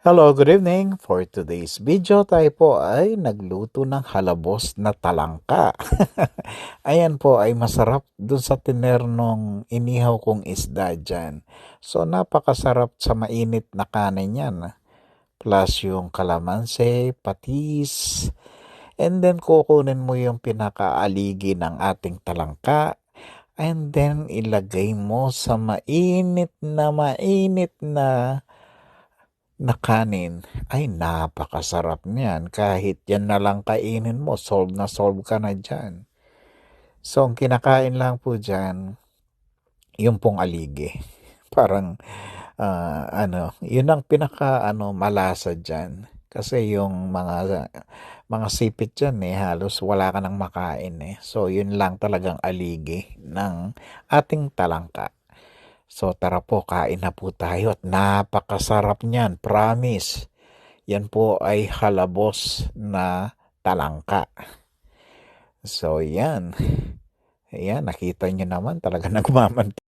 Hello, good evening. For today's video, tayo po ay nagluto ng halabos na talangka. Ayan po ay masarap dun sa tinernong inihaw kong isda dyan. So, napakasarap sa mainit na kanin yan. Plus yung kalamansi, patis, and then kukunin mo yung pinakaaligi ng ating talangka. And then ilagay mo sa mainit na kanin. Ay, napakasarap niyan. Kahit yan na lang kainin mo, solve ka na dyan. So, ang kinakain lang po dyan, yung pong aligi. Parang, yun ang malasa dyan. Kasi yung mga sipit dyan halos wala ka nang makain So, yun lang talagang aligi ng ating talangka. So tara po, kain na po tayo at napakasarap niyan, promise. Yan po ay halabos na talangka. So yan, nakita nyo naman talaga nagmamantika.